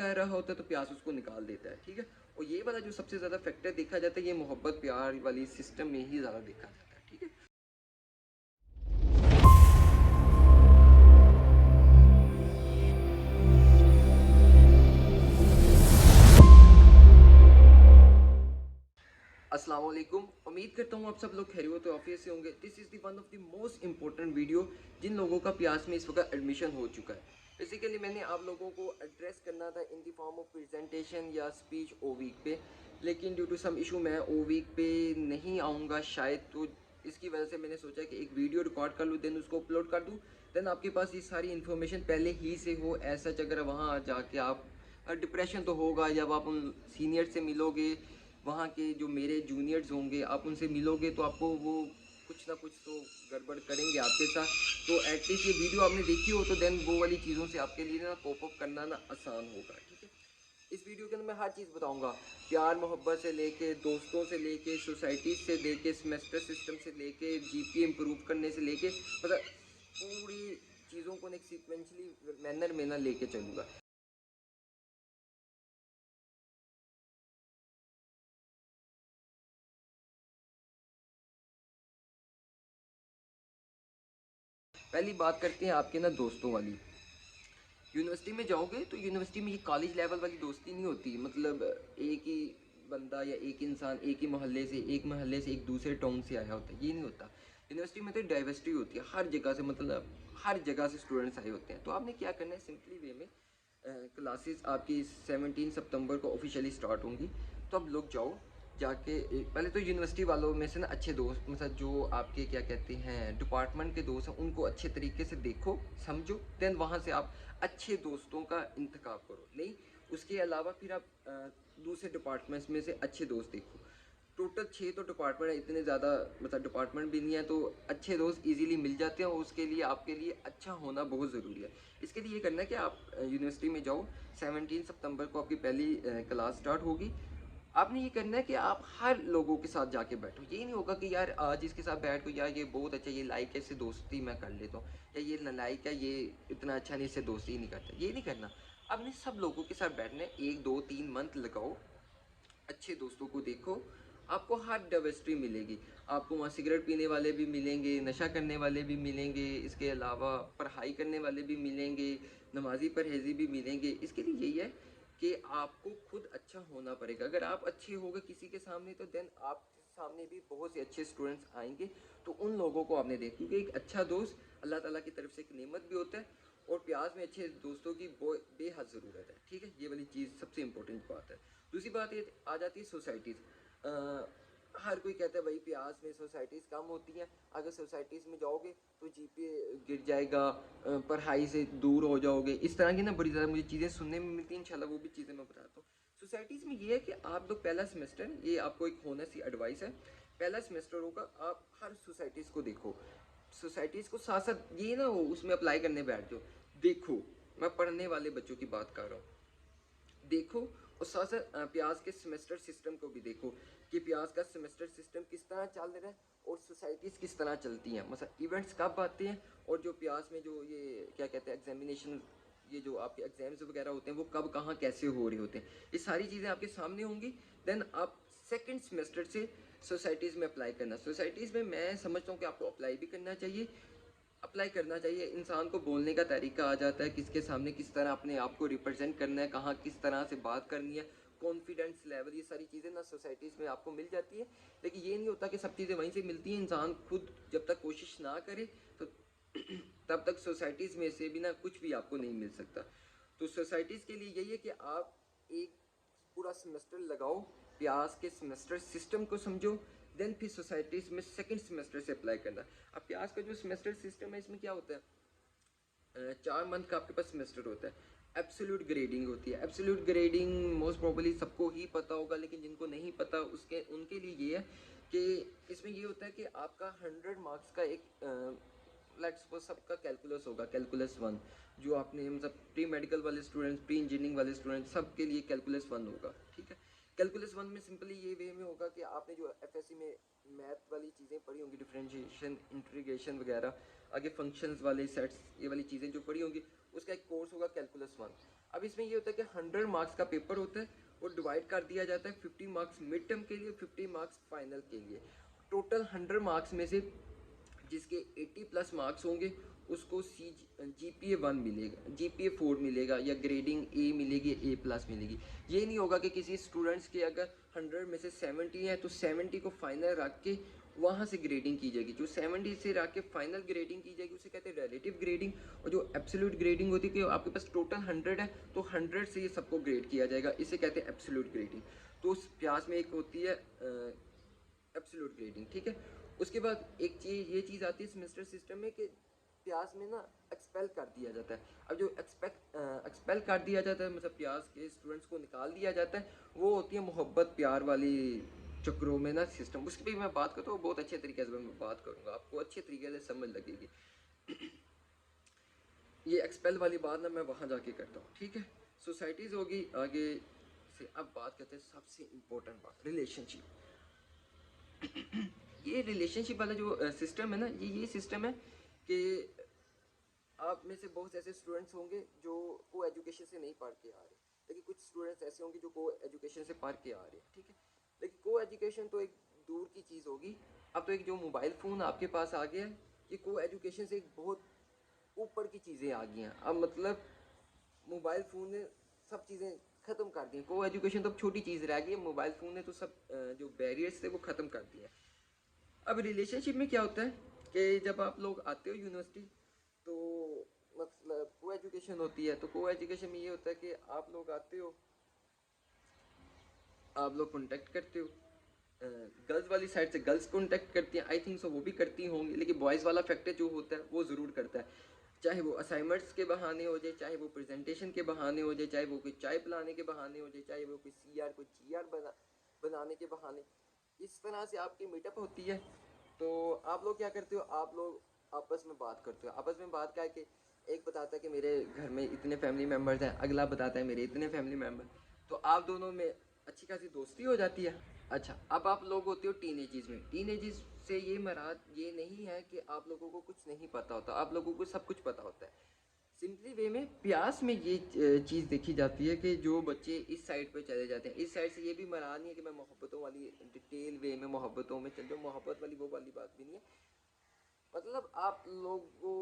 कर रहा होता है तो प्यास उसको निकाल देता है, ठीक है। और ये वाला जो सबसे ज़्यादा फैक्टर देखा जाता है, ये मोहब्बत प्यार वाली सिस्टम में ही ज़्यादा देखा जाता है, ठीक है। अस्सलाम वालेकुम, उम्मीद करता हूँ आप सब लोग खैरियत ऑफिस से होंगे। This is the one of the most important video जिन लोगों का प्यास में इस वक्त एडमिशन हो चुका है। बेसिकली मैंने आप लोगों को एड्रेस करना था in the form of presentation या स्पीच ओ वीक पे, लेकिन ड्यू टू सम इशू मैं ओ वीक पे नहीं आऊँगा शायद, तो इसकी वजह से मैंने सोचा कि एक वीडियो रिकॉर्ड कर लूँ, देन उसको अपलोड कर दूँ, देन आपके पास ये सारी इन्फॉर्मेशन पहले ही से हो। ऐसा अगर वहाँ जाके आप डिप्रेशन तो होगा, जब आप उन सीनियर से मिलोगे, वहाँ के जो मेरे जूनियर्स होंगे, आप उनसे मिलोगे तो आपको वो कुछ ना कुछ तो गड़बड़ करेंगे आपके साथ। तो एटलीस्ट ये वीडियो आपने देखी हो तो देन वो वाली चीज़ों से आपके लिए ना कोप अप करना ना आसान होगा, ठीक है। इस वीडियो के अंदर मैं हर चीज़ बताऊंगा, प्यार मोहब्बत से लेके, दोस्तों से लेके, सोसाइटी से लेके, सेमेस्टर सिस्टम से लेके, जीपीए इम्प्रूव करने से लेके, मतलब पूरी चीज़ों को एक सीक्वेंशली मैनर में ना लेके चलूँगा। पहली बात करते हैं आपके ना दोस्तों वाली। यूनिवर्सिटी में जाओगे तो यूनिवर्सिटी में ये कॉलेज लेवल वाली दोस्ती नहीं होती, मतलब एक ही बंदा या एक इंसान एक ही मोहल्ले से एक दूसरे टाउन से आया होता है, ये नहीं होता। यूनिवर्सिटी में तो डाइवर्सिटी होती है, हर जगह से, मतलब हर जगह से स्टूडेंट्स आए होते हैं। तो आपने क्या करना है, सिंपली वे में क्लासेस आपकी 17 सितंबर को ऑफिशियली स्टार्ट होंगी। तो अब लोग जाओ, जाके पहले तो यूनिवर्सिटी वालों में से ना अच्छे दोस्त, मतलब जो आपके क्या कहते हैं डिपार्टमेंट के दोस्त हैं, उनको अच्छे तरीके से देखो, समझो, देन वहाँ से आप अच्छे दोस्तों का इंतखाब करो। नहीं, उसके अलावा फिर आप दूसरे डिपार्टमेंट्स में से अच्छे दोस्त देखो। टोटल 6 तो डिपार्टमेंट है, इतने ज़्यादा मतलब डिपार्टमेंट भी नहीं है, तो अच्छे दोस्त इजीली मिल जाते हैं और उसके लिए आपके लिए अच्छा होना बहुत ज़रूरी है। इसके लिए ये करना है कि आप यूनिवर्सिटी में जाओ, 17 सितंबर को आपकी पहली क्लास स्टार्ट होगी। आपने ये करना है कि आप हर लोगों के साथ जाके बैठो। ये नहीं होगा कि यार आज इसके साथ बैठ को, यार ये बहुत अच्छा, ये लाइक है, इससे दोस्ती मैं कर लेता हूँ, या ये नालायक है, ये इतना अच्छा नहीं, इससे दोस्ती ही नहीं करता। ये नहीं करना। आपने सब लोगों के साथ बैठना है, 1 2 3 मंथ लगाओ, अच्छे दोस्तों को देखो, आपको हर डाइवर्सिटी मिलेगी। आपको वहाँ सिगरेट पीने वाले भी मिलेंगे, नशा करने वाले भी मिलेंगे, इसके अलावा पढ़ाई करने वाले भी मिलेंगे, नमाजी परहेजी भी मिलेंगे। इसके लिए यही है कि आपको खुद अच्छा होना पड़ेगा। अगर आप अच्छे होगे किसी के सामने तो देन आप सामने भी बहुत से अच्छे स्टूडेंट्स आएंगे। तो उन लोगों को आपने देख, क्योंकि एक अच्छा दोस्त अल्लाह ताला की तरफ से एक नेमत भी होता है, और प्याज में अच्छे दोस्तों की बेहद ज़रूरत है, ठीक है। ये वाली चीज़ सबसे इंपॉर्टेंट बात है। दूसरी बात ये आ जाती है सोसाइटीज़। हर कोई कहता है भाई प्याज में सोसाइटीज़ कम होती हैं, अगर सोसाइटीज़ में जाओगे तो जीपीए गिर जाएगा, पढ़ाई से दूर हो जाओगे, इस तरह की ना बड़ी ज़्यादा मुझे चीज़ें सुनने में मिलती हैं। इंशाल्लाह वो भी चीज़ें मैं बताता हूँ। सोसाइटीज़ में ये है कि आप लोग पहला सेमेस्टर, ये आपको एक होनेस्ट सी एडवाइस है, पहला सेमेस्टर होगा, आप हर सोसाइटीज़ को देखो। सोसाइटीज़ को साथ साथ ये ना हो उसमें अप्लाई करने बैठ जाओ। देखो, मैं पढ़ने वाले बच्चों की बात कर रहा हूँ, देखो। और साथ साथ प्याज के सेमेस्टर सिस्टम को भी देखो कि प्याज का सेमेस्टर सिस्टम किस तरह चल रहा है और सोसाइटीज़ किस तरह चलती हैं, मतलब इवेंट्स कब आते हैं, और जो प्याज में जो ये क्या कहते हैं एग्जामिनेशन, ये जो आपके एग्जाम्स वगैरह होते हैं वो कब कहाँ कैसे हो रहे होते हैं, ये सारी चीज़ें आपके सामने होंगी। देन आप सेकेंड सेमेस्टर से सोसाइटीज़ में अप्लाई करना। सोसाइटीज़ में मैं समझता हूँ कि आपको अप्लाई भी करना चाहिए, अप्लाई करना चाहिए। इंसान को बोलने का तरीका आ जाता है, किसके सामने किस तरह अपने आप को रिप्रेजेंट करना है, कहाँ किस तरह से बात करनी है, कॉन्फिडेंस लेवल, ये सारी चीज़ें ना सोसाइटीज़ में आपको मिल जाती है। लेकिन ये नहीं होता कि सब चीज़ें वहीं से मिलती हैं। इंसान खुद जब तक कोशिश ना करे तो तब तक सोसाइटीज़ में से भी ना कुछ भी आपको नहीं मिल सकता। तो सोसाइटीज़ के लिए यही है कि आप एक पूरा सेमेस्टर लगाओ, प्यास के सेमेस्टर सिस्टम को समझो, देन फिर सोसाइटीज़ में सेकंड सेमेस्टर से अप्लाई करना। अब प्यास का जो सेमेस्टर सिस्टम है, इसमें क्या होता है, 4 मंथ का आपके पास सेमेस्टर होता है। एब्सोल्यूट ग्रेडिंग होती है। एब्सोल्यूट ग्रेडिंग मोस्ट प्रोबेबली सबको ही पता होगा, लेकिन जिनको नहीं पता उसके उनके लिए ये है कि इसमें ये होता है कि आपका 100 मार्क्स का एक लेट्स सपोज सबका कैलकुलस होगा, कैलकुलस 1, जो आपने मतलब प्री मेडिकल वाले स्टूडेंट्स, प्री इंजीनियरिंग वाले स्टूडेंट्स, सबके लिए कैलकुलस 1 होगा, ठीक है। कैलकुलस 1 में सिंपली ये वे में होगा कि आपने जो एफएससी में मैथ वाली चीज़ें पढ़ी होंगी, डिफरेंशिएशन, इंटीग्रेशन वगैरह, आगे फंक्शंस वाले सेट्स, ये वाली चीज़ें जो पढ़ी होंगी, उसका एक कोर्स होगा कैलकुलस 1। अब इसमें ये होता है कि 100 मार्क्स का पेपर होता है और डिवाइड कर दिया जाता है 50 मार्क्स मिड टर्म के लिए, 50 मार्क्स फाइनल के लिए। टोटल 100 मार्क्स में से जिसके 80 प्लस मार्क्स होंगे उसको GPA 1 मिलेगा, GPA 4 मिलेगा, या ग्रेडिंग ए मिलेगी, A+ मिलेगी। ये नहीं होगा कि किसी स्टूडेंट्स के अगर 100 में से 70 है तो 70 को फाइनल रख के वहाँ से ग्रेडिंग की जाएगी। जो 70 से रख के फाइनल ग्रेडिंग की जाएगी उसे कहते हैं रिलेटिव ग्रेडिंग। और जो एब्सोल्यूट ग्रेडिंग होती है कि आपके पास टोटल 100 है तो 100 से ये सबको ग्रेड किया जाएगा, इसे कहते हैं एब्सोल्यूट ग्रेडिंग। तो उस प्यास में एक होती है एब्सोल्यूट ग्रेडिंग, ठीक है। उसके बाद एक चीज़ ये चीज़ आती है सेमेस्टर सिस्टम में कि प्यास में ना एक्सपेल कर दिया जाता है। अब जो एक्सपेल कर दिया जाता है मतलब प्यास के स्टूडेंट्स को निकाल दिया जाता है, वो होती है मोहब्बत प्यार वाली चक्रों में ना सिस्टम। उसकी भी मैं बात करता हूँ, बहुत अच्छे तरीके से मैं बात करूँगा, आपको अच्छे तरीके से समझ लगेगी। ये एक्सपेल वाली बात ना मैं वहाँ जाके करता हूँ, ठीक है। सोसाइटीज़ होगी आगे से। अब बात करते हैं सबसे इम्पोर्टेंट बात, रिलेशनशिप। ये रिलेशनशिप वाला जो सिस्टम है ना, ये सिस्टम है कि आप में से बहुत ऐसे स्टूडेंट्स होंगे जो को एजुकेशन से नहीं पढ़ के आ रहे, लेकिन कुछ स्टूडेंट्स ऐसे होंगे जो को एजुकेशन से पढ़ के आ रहे हैं, ठीक है। लेकिन को एजुकेशन तो एक दूर की चीज़ होगी। अब तो एक जो मोबाइल फ़ोन आपके पास आ गया है, ये को एजुकेशन से एक बहुत ऊपर की चीज़ें आ गई हैं। अब मतलब मोबाइल फ़ोन ने सब चीज़ें ख़त्म कर दी हैं। को एजुकेशन तो अब छोटी चीज़ रह गई है, मोबाइल फ़ोन ने तो सब जो बैरियर्स थे वो ख़त्म कर दिए हैं। अब रिलेशनशिप में क्या होता है कि जब आप लोग आते हो यूनिवर्सिटी तो मतलब को एजुकेशन होती है। तो को एजुकेशन में ये होता है कि आप लोग आते हो, आप लोग कॉन्टेक्ट करते हो, गर्ल्स वाली साइड से गर्ल्स कॉन्टेक्ट करती हैं, आई थिंक सो वो भी करती होंगी, लेकिन बॉयज़ वाला फैक्टर जो होता है वो ज़रूर करता है। चाहे वो असाइनमेंट्स के बहाने हो जाए, चाहे वो प्रेजेंटेशन के बहाने हो जाए, चाहे वो कोई चाय पिलाने के बहाने हो जाए, चाहे वो कोई कोई GR बनाने के बहाने, इस तरह से आपकी मीटअप होती है। तो आप लोग क्या करते हो, आप लोग आपस में बात करते हो। आपस में बात करके एक बताता है कि मेरे घर में इतने फैमिली मेम्बर्स हैं, अगला बताता है मेरे इतने फैमिली मेम्बर। तो आप दोनों में अच्छी खासी दोस्ती हो जाती है। अच्छा, अब आप लोग होते हो टीनेजीज में। टीनेजीज से ये मराद ये नहीं है कि आप लोगों को कुछ नहीं पता होता, आप लोगों को सब कुछ पता होता है। सिंपली वे में प्यास में ये चीज़ देखी जाती है कि जो बच्चे इस साइड पे चले जाते हैं, इस साइड से ये भी मराद नहीं है कि मैं मोहब्बतों वाली डिटेल वे में मोहब्बतों में चल जाऊँ, मोहब्बत वाली वो वाली बात भी नहीं है। मतलब आप लोगों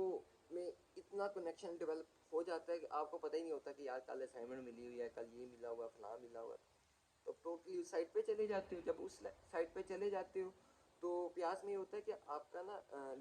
में इतना कनेक्शन डेवलप हो जाता है कि आपको पता ही नहीं होता कि यार कल असाइनमेंट मिली हुई है, कल ये मिला हुआ, फलां मिला हुआ। तो टोटली उस साइड पे चले जाते हो। जब उस साइड पे चले जाते हो तो प्यास में ये होता है कि आपका ना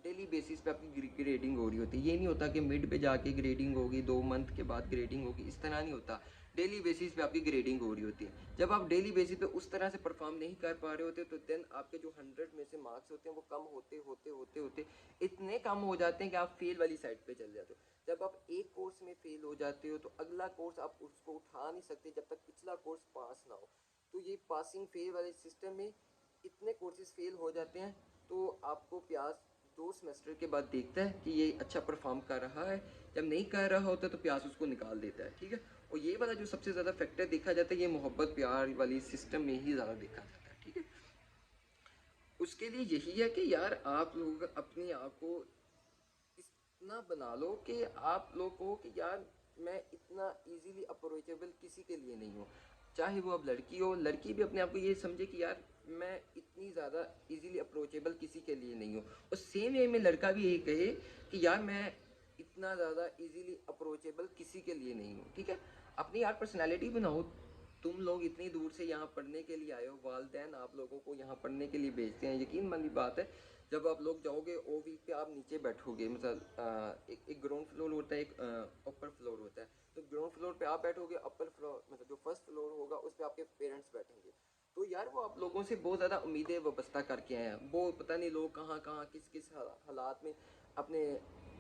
डेली बेसिस पे आपकी ग्रेडिंग हो रही होती है। ये नहीं होता कि मिड पे जाके ग्रेडिंग होगी, 2 मंथ के बाद ग्रेडिंग होगी, इस तरह नहीं होता। डेली बेसिस पे आपकी ग्रेडिंग हो रही होती है। जब आप डेली बेसिस पे उस तरह से परफॉर्म नहीं कर पा रहे होते तो देन आपके जो 100 में से मार्क्स होते हैं वो कम होते होते होते होते इतने कम हो जाते हैं कि आप फेल वाली साइड पे चले जाते हो। जब आप एक कोर्स में फेल हो जाते हो तो अगला कोर्स आप उसको उठा नहीं सकते जब तक पिछला कोर्स पास ना हो। तो ये पासिंग फेल वाले सिस्टम में इतने कोर्सेज फेल हो जाते हैं तो आपको प्यास 2 सेमेस्टर के बाद देखता है कि ये अच्छा परफॉर्म कर रहा है। जब नहीं कर रहा होता तो प्यास उसको निकाल देता है, ठीक है। और ये वाला जो सबसे ज़्यादा फैक्टर देखा जाता है ये मोहब्बत प्यार वाली सिस्टम में ही ज़्यादा देखा जाता है, ठीक है। उसके लिए यही है कि यार आप लोग अपने आप को इतना बना लो कि आप लोग को कि यार मैं इतना इजीली अप्रोचेबल किसी के लिए नहीं हूँ। चाहे वो अब लड़की हो, लड़की भी अपने आप को ये समझे कि यार मैं इतनी ज़्यादा इजीली अप्रोचेबल किसी के लिए नहीं हूँ। और सेम वे में लड़का भी यही कहे कि यार मैं इतना ज़्यादा इजीली अप्रोचेबल किसी के लिए नहीं हूँ, ठीक है। अपनी यार पर्सनैलिटी बनाओ। तुम लोग इतनी दूर से यहाँ पढ़ने के लिए आए हो, वालदैन आप लोगों को यहाँ पढ़ने के लिए भेजते हैं, यकीन वाली बात है। जब आप लोग जाओगे OV पे आप नीचे बैठोगे, मतलब एक ग्राउंड फ्लोर होता है, एक अपर फ्लोर होता है। तो ग्राउंड फ्लोर पे आप बैठोगे, अपर फ्लोर मतलब जो फर्स्ट फ्लोर होगा उस पर आपके पेरेंट्स बैठेंगे। तो यार वो आप लोगों से बहुत ज़्यादा उम्मीदें वाबस्ता करके आए हैं। वो पता नहीं लोग कहाँ कहाँ किस किस हालात में अपने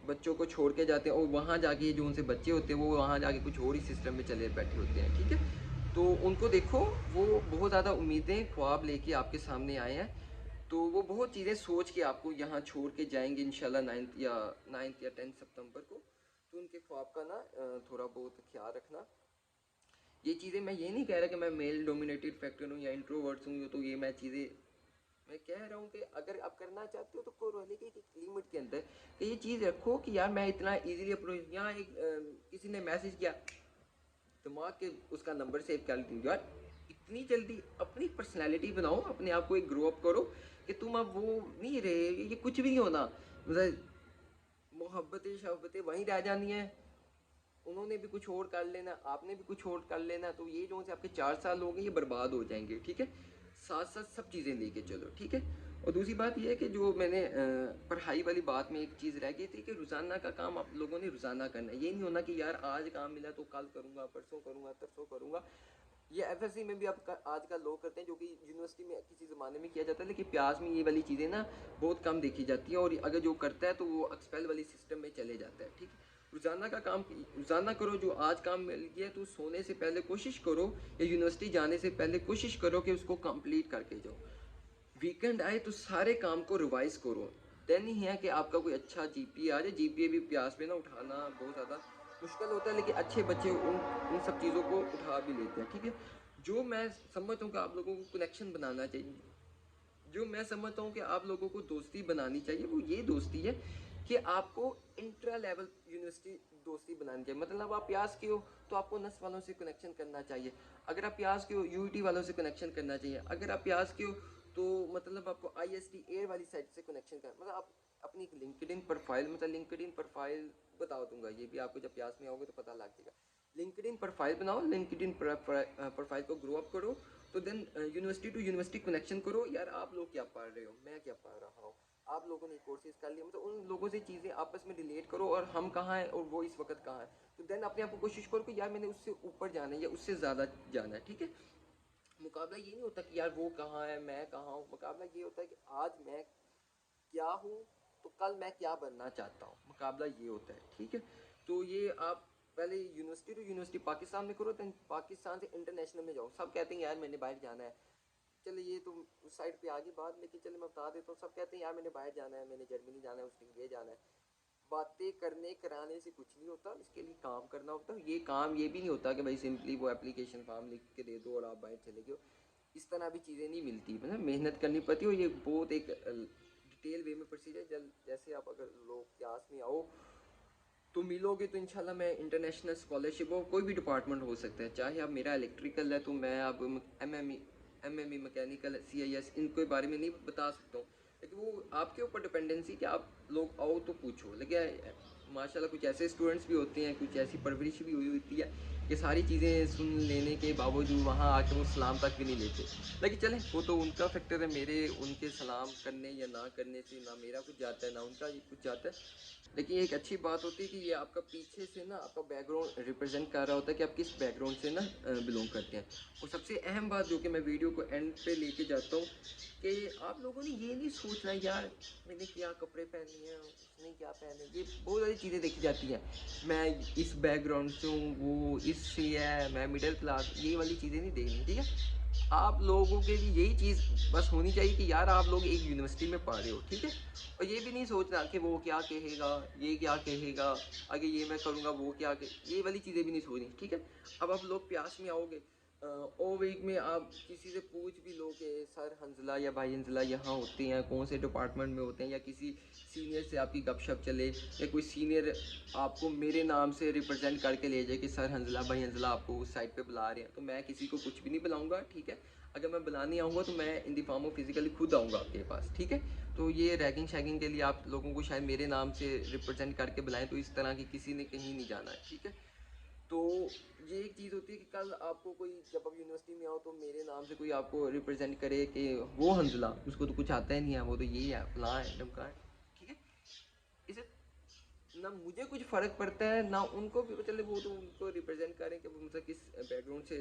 बच्चों को छोड़ के जाते हैं और वहाँ जाके जो उनसे बच्चे होते हैं वो वहाँ जाके कुछ और ही सिस्टम में चले बैठे होते हैं, ठीक है। तो उनको देखो, वो बहुत ज़्यादा उम्मीदें ख्वाब लेके आपके सामने आए हैं। तो वो बहुत चीज़ें सोच के आपको यहाँ छोड़ के जाएंगे इंशाल्लाह 9th या 10th सितंबर को। तो उनके ख्वाब का ना थोड़ा बहुत ख्याल रखना। ये चीज़ें मैं ये नहीं कह रहा कि मैं मेल डोमिनेटेड फैक्टर हूँ या इंट्रोवर्ट्स हूँ, तो ये मैं चीज़ें मैं कह रहा हूँ कि अगर आप करना चाहते हो तो करो, लेकिन एक लिमिट के अंदर। कि ये चीज़ रखो कि यार मैं इतना इजीली अप्रोच। यहाँ एक किसी ने मैसेज किया, दिमाग के उसका नंबर सेव कर लेती यार। इतनी जल्दी अपनी पर्सनैलिटी बनाओ, अपने आप को एक ग्रो अप करो कि तुम अब वो नहीं रहे, ये कुछ भी नहीं होना। मतलब मोहब्बतें शहब्बतें वहीं रह जानी है, उन्होंने भी कुछ और कर लेना, आपने भी कुछ और कर लेना, तो ये जो से आपके 4 साल हो गए ये बर्बाद हो जाएंगे। ठीक है, साथ साथ सब चीज़ें लेके चलो। ठीक है। और दूसरी बात ये है कि जो मैंने पढ़ाई वाली बात में एक चीज़ रह गई थी कि रोज़ाना का काम आप लोगों ने रोज़ाना करना है। ये नहीं होना कि यार आज काम मिला तो कल करूँगा, परसों करूँगा, तरसों करूँगा। ये एफएससी में भी आपका आजकल लोग करते हैं, जो कि यूनिवर्सिटी में किसी ज़माने में किया जाता है, लेकिन प्यास में ये वाली चीज़ें ना बहुत कम देखी जाती हैं, और अगर जो करता है तो वो एक्सपेल वाली सिस्टम में चले जाता है। ठीक है, रोज़ाना का काम रोज़ाना करो। जो आज काम मिल गया तो सोने से पहले कोशिश करो, या यूनिवर्सिटी जाने से पहले कोशिश करो कि उसको कंप्लीट करके जाओ। वीकेंड आए तो सारे काम को रिवाइज करो। देन ही है कि आपका कोई अच्छा जीपीए आ जाए। जीपीए भी प्यास में ना उठाना बहुत ज़्यादा मुश्किल होता है, लेकिन अच्छे बच्चे उन सब चीज़ों को उठा भी लेते हैं। ठीक है, जो मैं समझता हूँ कि आप लोगों को कनेक्शन बनाना चाहिए, जो मैं समझता हूँ कि आप लोगों को दोस्ती बनानी चाहिए, वो ये दोस्ती है कि आपको इंट्रा लेवल यूनिवर्सिटी दोस्ती बनानी चाहिए। मतलब आप प्यास के हो तो आपको नस वालों से कनेक्शन करना चाहिए। अगर आप प्यास के हो यूईटी वालों से कनेक्शन करना चाहिए। अगर आप प्यास के हो तो मतलब आपको आईएसटी एयर वाली साइड से कनेक्शन करना, मतलब आप अपनी लिंक्डइन प्रोफाइल, मतलब लिंक्डइन प्रोफाइल बता दूंगा, ये भी आपको जब प्यास में आओगे तो पता लग जाएगा। लिंक्डइन प्रोफाइल बनाओ, लिंक्डइन प्रोफाइल को ग्रो अप करो, तो then university to university connection करो। यार आप लोग क्या पढ़ रहे हो, मैं क्या पढ़ रहा हूँ, आप लोगों ने कोर्सेज कर लिए, मतलब उन लोगों से चीज़ें आपस में रिलेट करो, और हम कहाँ हैं और वो इस वक्त कहाँ है। तो देन अपने आप को कोशिश करो कि यार मैंने उससे ऊपर जाना है या उससे ज़्यादा जाना है। ठीक है, मुकाबला ये नहीं होता कि यार वो कहाँ है मैं कहाँ हूँ। मुकाबला ये होता है कि आज मैं क्या हूँ तो कल मैं क्या बनना चाहता हूँ। मुकाबला ये होता है। ठीक है, तो ये आप पहले यूनिवर्सिटी टू यूनिवर्सिटी पाकिस्तान में करो, देन पाकिस्तान से इंटरनेशनल में जाओ। सब कहते हैं यार मैंने बाहर जाना है, चले ये तो उस साइड पे आगे बात, लेकिन चले मैं बता देता हूँ। सब कहते हैं यार मैंने बाहर जाना है, मैंने जर्मनी जाना है, उसके लिए जाना है। बातें करने कराने से कुछ नहीं होता, इसके लिए काम करना होता है। ये काम ये भी नहीं होता कि भाई सिंपली वो एप्लीकेशन फॉर्म लिख के दे दो और आप बाहर चले गए। इस तरह भी चीज़ें नहीं मिलती, मतलब मेहनत करनी पड़ती है, और ये बहुत एक डिटेल वे में प्रोसीजर। जैसे आप अगर लोग क्लास में आओ तो मिलोगे तो इंशाल्लाह मैं इंटरनेशनल स्कॉलरशिप हो, कोई भी डिपार्टमेंट हो सकता है, चाहे आप मेरा इलेक्ट्रिकल है तो मैं अब एमएमई मैकेनिकल सीआईएस इनके बारे में नहीं बता सकता हूँ, लेकिन वो आपके ऊपर डिपेंडेंसी कि आप लोग आओ तो पूछो। लेकिन माशाल्लाह कुछ ऐसे स्टूडेंट्स भी होते हैं, कुछ ऐसी परवरिश भी हुई होती है कि सारी चीज़ें सुन लेने के बावजूद वहाँ आके वो सलाम तक भी नहीं लेते। लेकिन चलें वो तो उनका फैक्टर है, मेरे उनके सलाम करने या ना करने से ना मेरा कुछ जाता है ना उनका कुछ जाता है। लेकिन एक अच्छी बात होती है कि ये आपका पीछे से ना आपका बैकग्राउंड रिप्रेजेंट कर रहा होता है कि आप किस बैकग्राउंड से ना बिलोंग करते हैं। और सबसे अहम बात जो कि मैं वीडियो को एंड पे लेके जाता हूँ कि आप लोगों ने ये नहीं सोचना यार मैंने क्या कपड़े पहने हैं उसने क्या पहने, ये बहुत सारी चीज़ें देखी जाती हैं। मैं इस बैकग्राउंड से हूँ, वो इससे है, मैं मिडिल क्लास, ये वाली चीज़ें नहीं देखनी। ठीक है, आप लोगों के लिए यही चीज़ बस होनी चाहिए कि यार आप लोग एक यूनिवर्सिटी में पढ़ रहे हो। ठीक है, और ये भी नहीं सोचना कि वो क्या कहेगा, ये क्या कहेगा, आगे ये मैं करूँगा वो क्या ये वाली चीज़ें भी नहीं सोचनी। ठीक है, अब आप लोग प्यास में आओगे ओ वीक में आप किसी से पूछ भी लो कि सर हंजला या भाई हंजला यहाँ होते हैं, कौन से डिपार्टमेंट में होते हैं, या किसी सीनियर से आपकी गपशप चले, या कोई सीनियर आपको मेरे नाम से रिप्रेजेंट करके ले जाए कि सर हंजला भाई हंजला आपको उस साइड पे बुला रहे हैं, तो मैं किसी को कुछ भी नहीं बुलाऊंगा। ठीक है, अगर मैं बुलाने आऊँगा तो मैं इन दी फॉर्म ऑफ फिजिकली खुद आऊँगा आपके पास। ठीक है, तो ये रैगिंग शैगिंग के लिए आप लोगों को शायद मेरे नाम से रिप्रेजेंट करके बुलाएं, तो इस तरह की किसी ने कहीं नहीं जाना है। ठीक है, तो ये एक चीज़ होती है कि कल आपको कोई जब आप यूनिवर्सिटी में आओ तो मेरे नाम से कोई आपको रिप्रेजेंट करे कि वो हंजला उसको तो कुछ आता ही नहीं है, वो तो यही है फलां है ढमका है। ठीक है, इसे ना मुझे कुछ फ़र्क पड़ता है ना उनको भी, चले वो तो उनको रिप्रेजेंट करें कि वो मतलब किस बैकग्राउंड से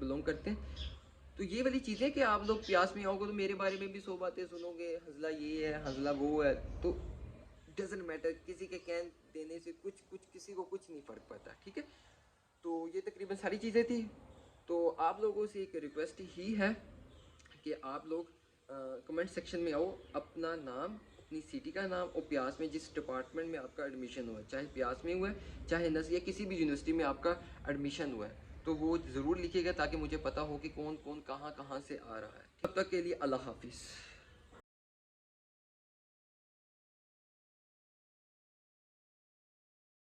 बिलोंग करते हैं। तो ये वाली चीज़ें कि आप लोग प्यास में आओगे तो मेरे बारे में भी 100 बातें सुनोगे, हंजला ये है हंजला वो है, तो डजेंट मैटर, किसी के कैन देने से कुछ कुछ किसी को कुछ नहीं फ़र्क पड़ता। ठीक है, तो ये तकरीबन सारी चीज़ें थी। तो आप लोगों से एक रिक्वेस्ट ही है कि आप लोग कमेंट सेक्शन में आओ, अपना नाम, अपनी सिटी का नाम, और प्यास में जिस डिपार्टमेंट में आपका एडमिशन हुआ है, चाहे प्यास में हुआ है चाहे नस या किसी भी यूनिवर्सिटी में आपका एडमिशन हुआ है, तो वो ज़रूर लिखिएगा ताकि मुझे पता हो कि कौन कौन कहाँ कहाँ से आ रहा है। तब तक के लिए अल्लाह हाफिज़।